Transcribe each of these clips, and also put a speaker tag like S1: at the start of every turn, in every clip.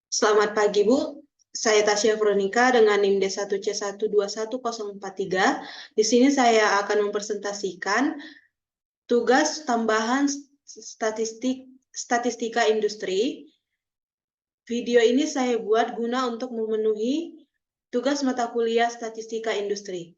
S1: Selamat pagi, Bu. Saya Tasya Veronica dengan NIM D1C121043. Di sini saya akan mempresentasikan tugas tambahan statistika industri. Video ini saya buat guna untuk memenuhi tugas mata kuliah statistika industri.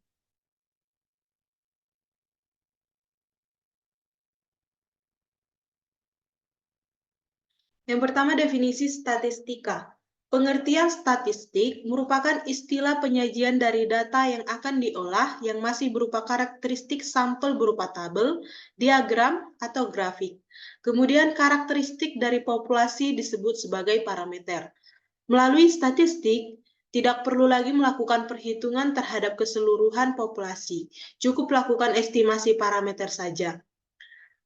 S1: Yang pertama, definisi statistika. Pengertian statistik merupakan istilah penyajian dari data yang akan diolah yang masih berupa karakteristik sampel berupa tabel, diagram, atau grafik. Kemudian karakteristik dari populasi disebut sebagai parameter. Melalui statistik, tidak perlu lagi melakukan perhitungan terhadap keseluruhan populasi. Cukup lakukan estimasi parameter saja.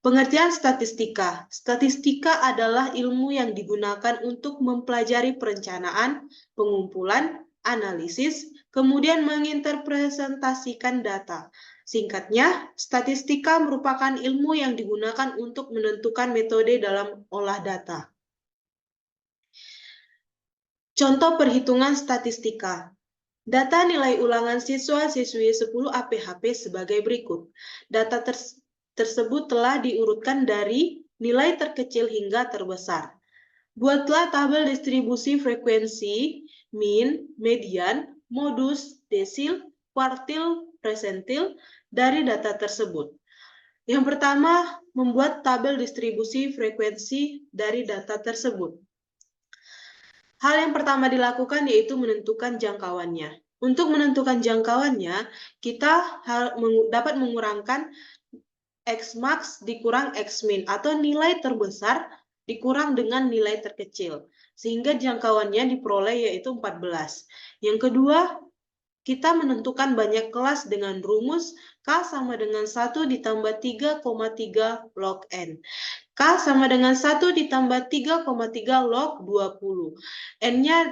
S1: Pengertian statistika. Statistika adalah ilmu yang digunakan untuk mempelajari perencanaan, pengumpulan, analisis, kemudian menginterpresentasikan data. Singkatnya, statistika merupakan ilmu yang digunakan untuk menentukan metode dalam olah data. Contoh perhitungan statistika. Data nilai ulangan siswa-siswi 10 APHP sebagai berikut. Data tersebut telah diurutkan dari nilai terkecil hingga terbesar. Buatlah tabel distribusi frekuensi, mean, median, modus, desil, kuartil, persentil dari data tersebut. Yang pertama, membuat tabel distribusi frekuensi dari data tersebut. Hal yang pertama dilakukan yaitu menentukan jangkauannya. Untuk menentukan jangkauannya, kita dapat mengurangkan X-max dikurang X-min atau nilai terbesar dikurang dengan nilai terkecil. Sehingga jangkauannya diperoleh yaitu 14. Yang kedua, kita menentukan banyak kelas dengan rumus K sama dengan 1 ditambah 3,3 log N. K sama dengan 1 ditambah 3,3 log 20. N-nya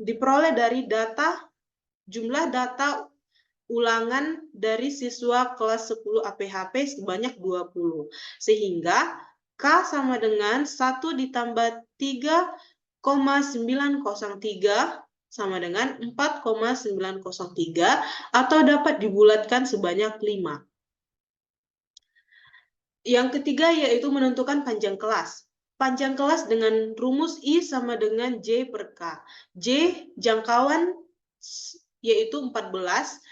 S1: diperoleh dari jumlah data ulangan dari siswa kelas 10 APHP sebanyak 20. Sehingga K sama dengan 1 ditambah 3,903 sama dengan 4,903 atau dapat dibulatkan sebanyak 5. Yang ketiga yaitu menentukan panjang kelas. Panjang kelas dengan rumus I sama dengan J per K. J jangkauan yaitu 14,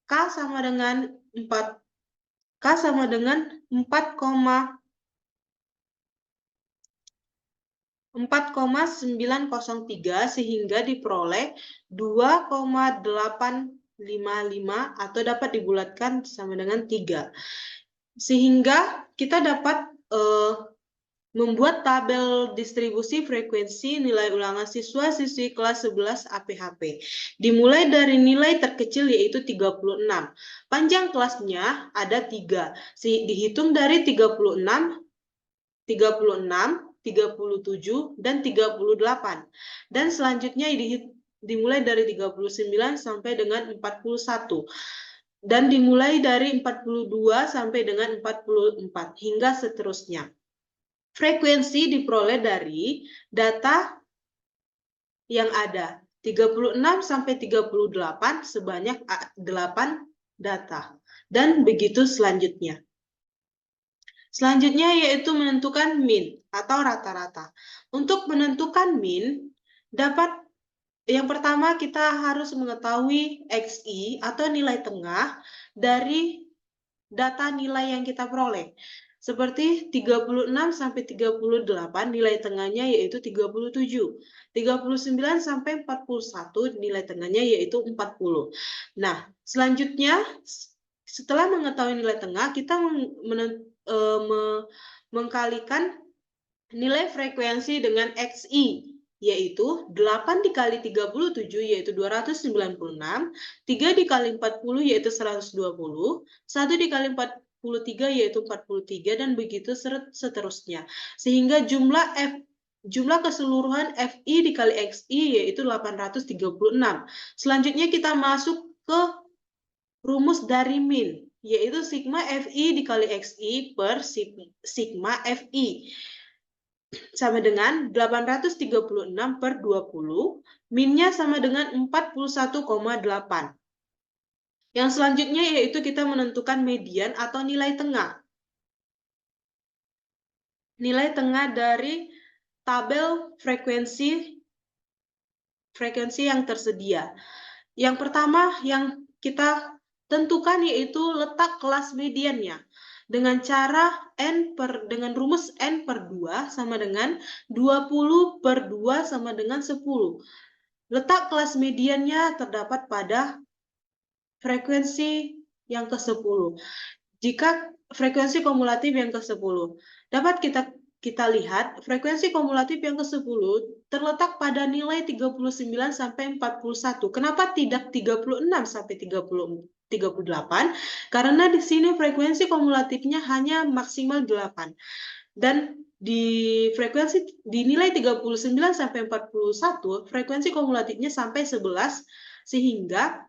S1: K sama dengan 4,903 sehingga diperoleh 2,855 atau dapat dibulatkan sama dengan 3. Sehingga kita dapat membuat tabel distribusi frekuensi nilai ulangan siswa-siswi kelas 11 APHP. Dimulai dari nilai terkecil yaitu 36. Panjang kelasnya ada 3. Dihitung dari 36, 37, dan 38. Dan selanjutnya dimulai dari 39 sampai dengan 41. Dan dimulai dari 42 sampai dengan 44 hingga seterusnya. Frekuensi diperoleh dari data yang ada 36 sampai 38 sebanyak 8 data. Dan begitu selanjutnya. Selanjutnya yaitu menentukan mean atau rata-rata. Untuk menentukan mean, yang pertama kita harus mengetahui XI atau nilai tengah dari data nilai yang kita peroleh. Seperti 36 sampai 38 nilai tengahnya yaitu 37. 39 sampai 41 nilai tengahnya yaitu 40. Nah, selanjutnya setelah mengetahui nilai tengah, kita mengkalikan nilai frekuensi dengan XI, yaitu 8 dikali 37 yaitu 296, 3 dikali 40 yaitu 120, 1 dikali 43 yaitu 43, dan begitu seterusnya. Sehingga jumlah keseluruhan FI dikali XI yaitu 836. Selanjutnya kita masuk ke rumus dari min, yaitu sigma FI dikali XI per sigma FI. sama dengan 836 per 20, minnya sama dengan 41,8. Yang selanjutnya yaitu kita menentukan median atau nilai tengah. Nilai tengah dari tabel frekuensi yang tersedia. Yang pertama yang kita tentukan yaitu letak kelas mediannya. Dengan rumus N per 2 sama dengan 20 per 2 sama dengan 10. Letak kelas mediannya terdapat pada frekuensi yang ke-10. Jika frekuensi kumulatif yang ke-10, dapat kita lihat frekuensi kumulatif yang ke-10 terletak pada nilai 39 sampai 41. Kenapa tidak 36 sampai 38? Karena di sini frekuensi kumulatifnya hanya maksimal 8. Dan di nilai 39 sampai 41, frekuensi kumulatifnya sampai 11, sehingga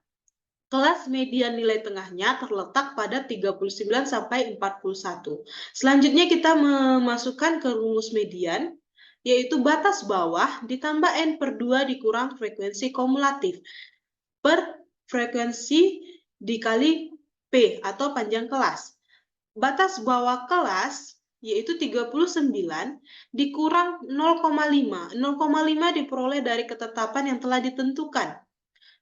S1: kelas median nilai tengahnya terletak pada 39 sampai 41. Selanjutnya kita memasukkan ke rumus median, yaitu batas bawah ditambah N per 2 dikurang frekuensi kumulatif per frekuensi dikali P atau panjang kelas. Batas bawah kelas yaitu 39 dikurang 0,5. 0,5 diperoleh dari ketetapan yang telah ditentukan.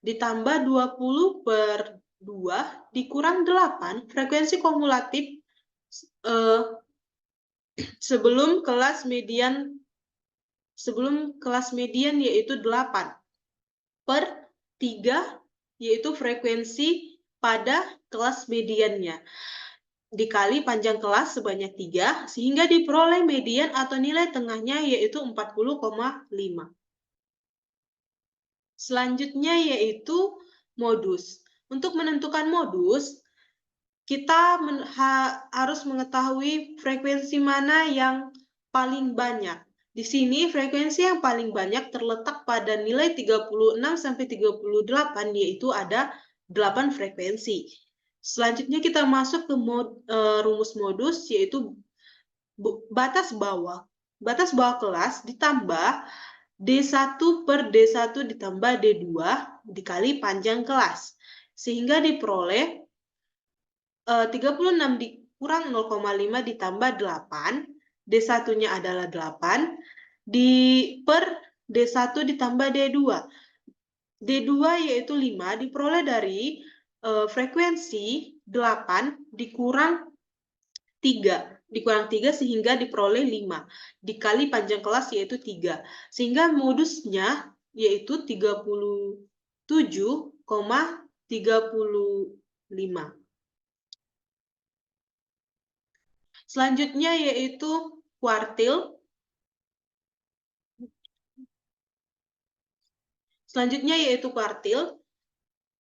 S1: Ditambah 20 per 2 dikurang 8, frekuensi kumulatif sebelum kelas median yaitu 8 per 3 yaitu frekuensi pada kelas mediannya dikali panjang kelas sebanyak 3 sehingga diperoleh median atau nilai tengahnya yaitu 40,5. Selanjutnya yaitu modus. Untuk menentukan modus, kita harus mengetahui frekuensi mana yang paling banyak. Di sini frekuensi yang paling banyak terletak pada nilai 36 sampai 38 yaitu ada 8 frekuensi. Selanjutnya kita masuk ke rumus modus yaitu batas bawah kelas ditambah D1 per D1 ditambah D2 dikali panjang kelas. Sehingga diperoleh 36 dikurang 0,5 ditambah 8. D1-nya adalah 8. Per D1 ditambah D2. D2 yaitu 5 diperoleh dari frekuensi 8 dikurang 3 sehingga diperoleh 5 dikali panjang kelas yaitu 3 sehingga modusnya yaitu 37,35. Selanjutnya yaitu kuartil.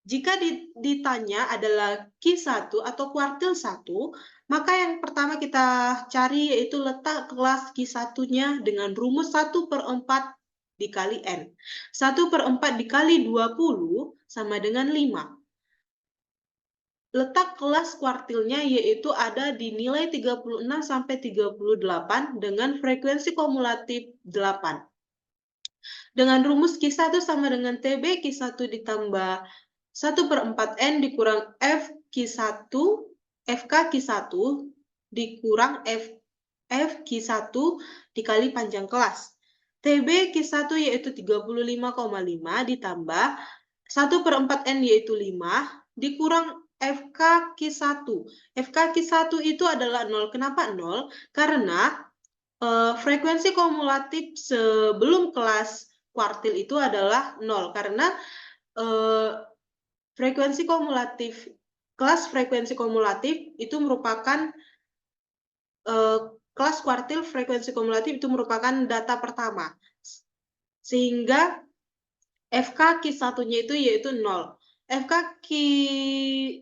S1: Jika ditanya adalah Q1 atau kuartil 1, maka yang pertama kita cari yaitu letak kelas Q1-nya dengan rumus 1/4 dikali N. 1/4 dikali 20 sama dengan 5. Letak kelas kuartilnya yaitu ada di nilai 36 sampai 38 dengan frekuensi kumulatif 8. Dengan rumus Q1 sama dengan TB Q1 ditambah 1/4 N dikurang FK Q1 dikurang FQ1 dikali panjang kelas. TB Q1 yaitu 35,5 ditambah 1/4 N yaitu 5 dikurang FK Q1. FK Q1 itu adalah 0. Kenapa 0? Karena frekuensi kumulatif sebelum kelas kuartil itu adalah 0. Karena kelas frekuensi kumulatif itu merupakan kelas kuartil frekuensi kumulatif itu merupakan data pertama. Sehingga FK Q1-nya itu yaitu 0.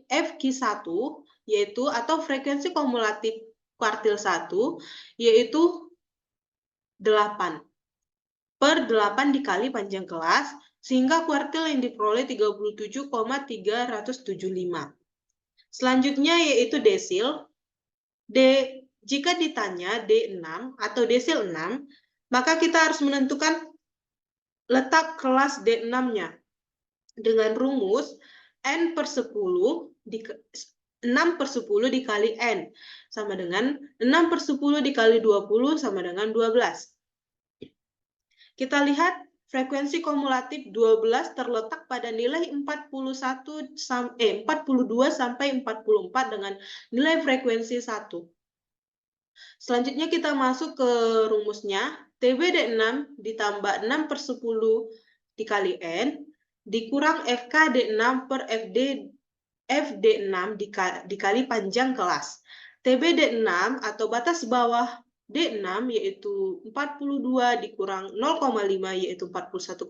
S1: FQ1 yaitu atau frekuensi kumulatif kuartil 1 yaitu 8 per 8 dikali panjang kelas sehingga kuartil yang diperoleh 37,375. Selanjutnya yaitu desil. Jika ditanya D6 atau desil 6, maka kita harus menentukan letak kelas D6-nya dengan rumus N per 10 6 per 10 dikali N sama dengan 6 per 10 dikali 20 sama dengan 12. Kita lihat frekuensi kumulatif 12 terletak pada nilai 42 sampai 44 dengan nilai frekuensi 1. Selanjutnya kita masuk ke rumusnya. TBD6 ditambah 6 per 10 dikali N dikurang FKD6 per FD6 dikali panjang kelas. TBD6 atau batas bawah D6 yaitu 42 dikurang 0,5 yaitu 41,5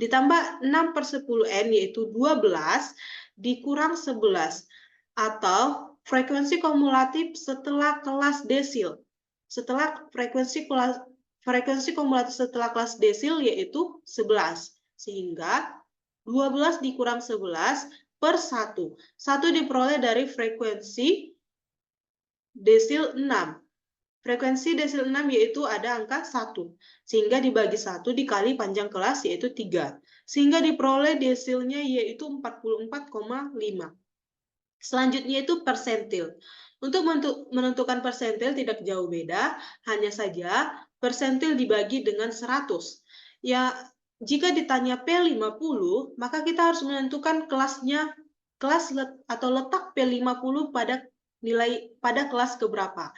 S1: ditambah 6 per 10 N yaitu 12 dikurang 11 atau frekuensi kumulatif setelah kelas desil. Setelah frekuensi kumulatif setelah kelas desil yaitu 11. Sehingga 12 dikurang 11 per 1. 1 diperoleh dari frekuensi desil 6. Frekuensi desil 6 yaitu ada angka 1. Sehingga dibagi 1 dikali panjang kelas yaitu 3. Sehingga diperoleh desilnya yaitu 44,5. Selanjutnya itu persentil. Untuk menentukan persentil tidak jauh beda, hanya saja persentil dibagi dengan 100. Ya, jika ditanya P50, maka kita harus menentukan kelas atau letak P50 pada kelas keberapa.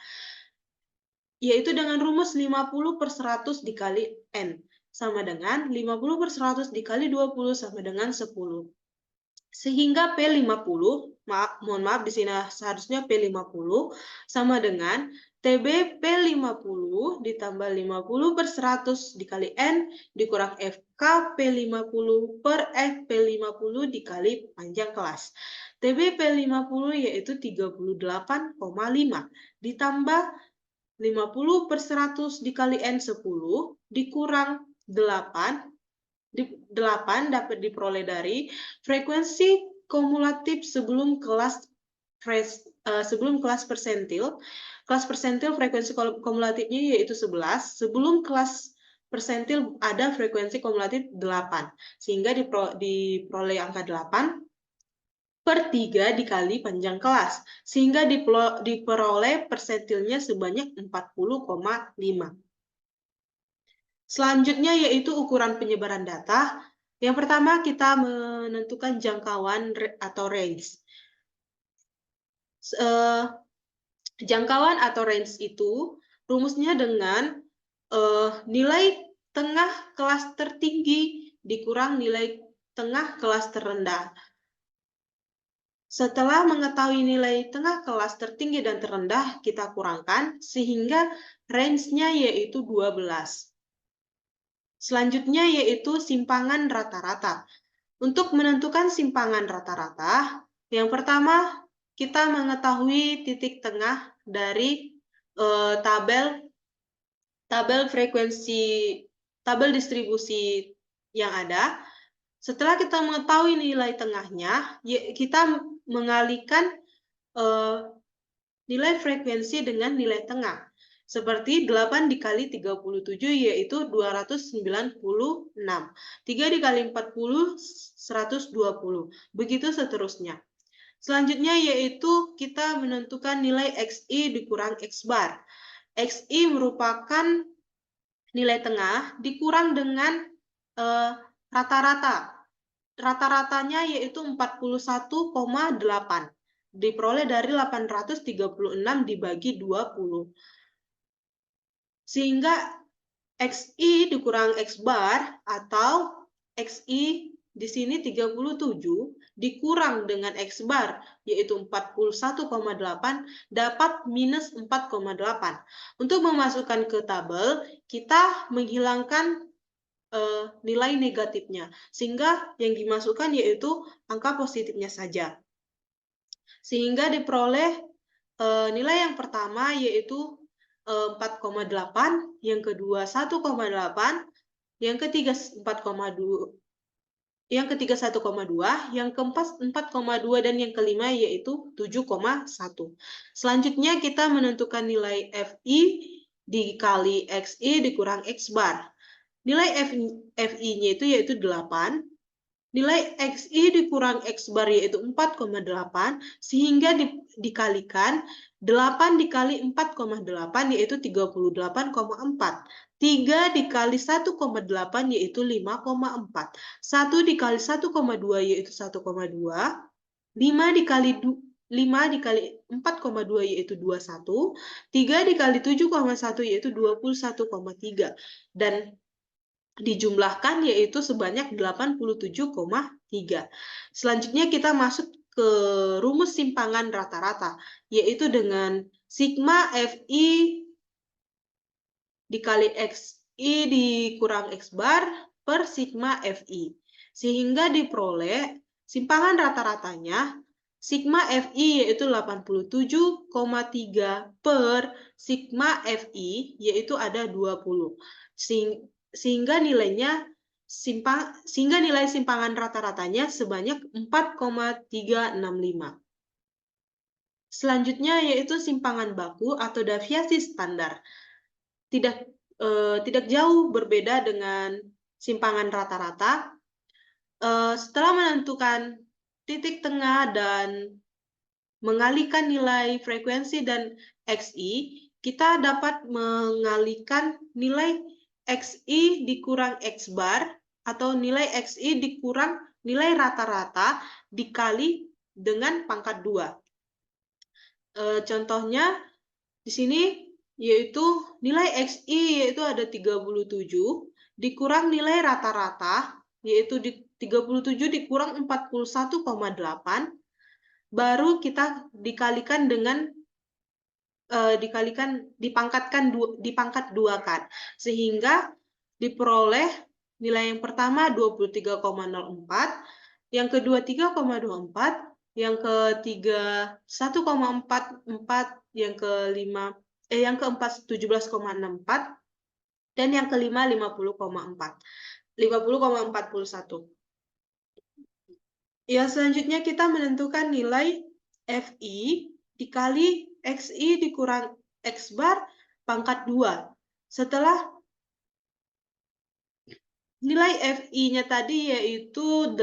S1: Yaitu dengan rumus 50 per 100 dikali N. Sama dengan 50 per 100 dikali 20 sama dengan 10. Sehingga P50, mohon maaf di sini seharusnya P50 sama dengan TB P50 ditambah 50 per 100 dikali N dikurang FK P50 per FP50 dikali panjang kelas. TB P50 yaitu 38,5 ditambah 50 per 100 dikali N 10 dikurang 8 dapat diperoleh dari frekuensi kumulatif sebelum kelas persentil. Kelas persentil frekuensi kumulatifnya yaitu 11. Sebelum kelas persentil ada frekuensi kumulatif 8. Sehingga diperoleh angka 8 per 3 dikali panjang kelas. Sehingga diperoleh persentilnya sebanyak 40,5. Selanjutnya yaitu ukuran penyebaran data. Yang pertama kita menentukan jangkauan atau range. Jangkauan atau range itu rumusnya dengan nilai tengah kelas tertinggi dikurang nilai tengah kelas terendah. Setelah mengetahui nilai tengah kelas tertinggi dan terendah, kita kurangkan sehingga range-nya yaitu 12. Selanjutnya yaitu simpangan rata-rata. Untuk menentukan simpangan rata-rata, yang pertama kita mengetahui titik tengah dari tabel distribusi yang ada. Setelah kita mengetahui nilai tengahnya, kita mengalihkan nilai frekuensi dengan nilai tengah. Seperti 8 dikali 37 yaitu 296. 3 dikali 40, 120. Begitu seterusnya. Selanjutnya yaitu kita menentukan nilai XI dikurang X bar. XI merupakan nilai tengah dikurang dengan rata-rata. Rata-ratanya yaitu 41,8. Diperoleh dari 836 dibagi 20. Sehingga XI dikurang X bar atau XI di sini 37 dikurang dengan X bar yaitu 41,8 dapat minus 4,8. Untuk memasukkan ke tabel, kita menghilangkan nilai negatifnya. Sehingga yang dimasukkan yaitu angka positifnya saja. Sehingga diperoleh nilai yang pertama yaitu 4,8, yang kedua 1,8, yang ketiga 4,2, yang ketiga 1,2, yang keempat 4,2 dan yang kelima yaitu 7,1. Selanjutnya kita menentukan nilai FI dikali XI dikurang X bar. Nilai FI-nya itu yaitu 8. Nilai XI dikurang X bar yaitu 4,8, sehingga dikalikan 8 dikali 4,8 yaitu 38,4. 3 dikali 1,8 yaitu 5,4. 1 dikali 1,2 yaitu 1,2. 5 dikali 4,2 yaitu 21. 3 dikali 7,1 yaitu 21,3. Dan dijumlahkan yaitu sebanyak 87,3. Selanjutnya kita masuk ke rumus simpangan rata-rata, yaitu dengan sigma FI dikali XI dikurang X bar per sigma FI. Sehingga diperoleh simpangan rata-ratanya sigma FI yaitu 87,3 per sigma FI yaitu ada 20. Sehingga nilai simpangan rata-ratanya sebanyak 4,365. Selanjutnya yaitu simpangan baku atau deviasi standar. Tidak jauh berbeda dengan simpangan rata-rata. Setelah menentukan titik tengah dan mengalihkan nilai frekuensi dan XI, kita dapat mengalihkan nilai XI dikurang X bar atau nilai XI dikurang nilai rata-rata dikali dengan pangkat 2. Contohnya di sini yaitu nilai XI yaitu ada 37 dikurang nilai rata-rata yaitu 37 dikurang 41,8 baru kita dikalikan dengan dipangkat 2 kan, sehingga diperoleh nilai yang pertama 23,04, yang kedua 3,24, yang ketiga 1,44, yang keempat 17,64, dan yang kelima 50,41. Yang selanjutnya kita menentukan nilai FI dikali XI dikurang X bar pangkat 2. Setelah nilai FI-nya tadi yaitu 8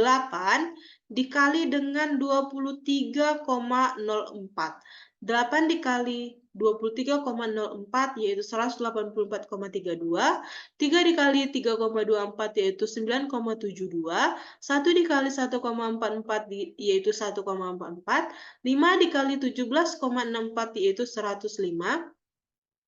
S1: dikali dengan 23,04. 8 dikali 23,04 yaitu 184,32. 3 dikali 3,24 yaitu 9,72. 1 dikali 1,44 yaitu 1,44. 5 dikali 17,64 yaitu 105.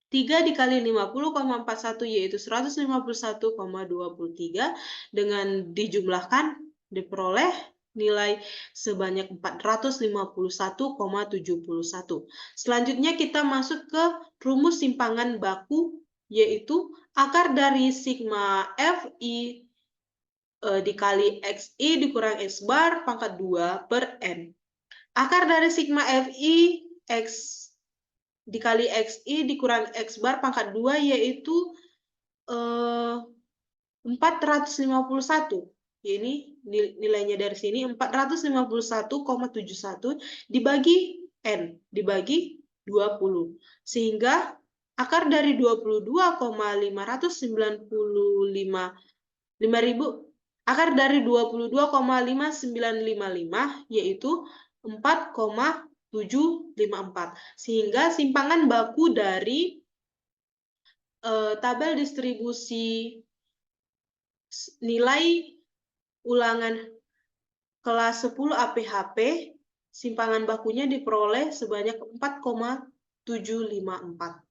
S1: 3 dikali 50,41 yaitu 151,23. Dengan dijumlahkan diperoleh nilai sebanyak 451,71. Selanjutnya kita masuk ke rumus simpangan baku, yaitu akar dari sigma FI dikali XI dikurang X bar pangkat 2 per N. Akar dari sigma FI dikali XI dikurang X bar pangkat 2 yaitu 451. Ini nilainya dari sini 451,71 dibagi N, dibagi 20. Sehingga akar dari 22,595 akar dari 22,5955 yaitu 4,754. Sehingga simpangan baku dari tabel distribusi nilai ulangan kelas 10 APHP, simpangan bakunya diperoleh sebanyak 4,754.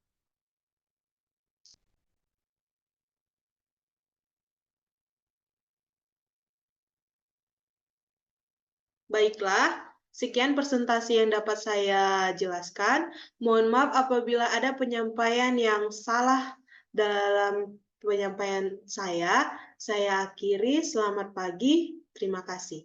S1: Baiklah, sekian presentasi yang dapat saya jelaskan. Mohon maaf apabila ada penyampaian yang salah dalam penyampaian saya. Saya akhiri, selamat pagi, terima kasih.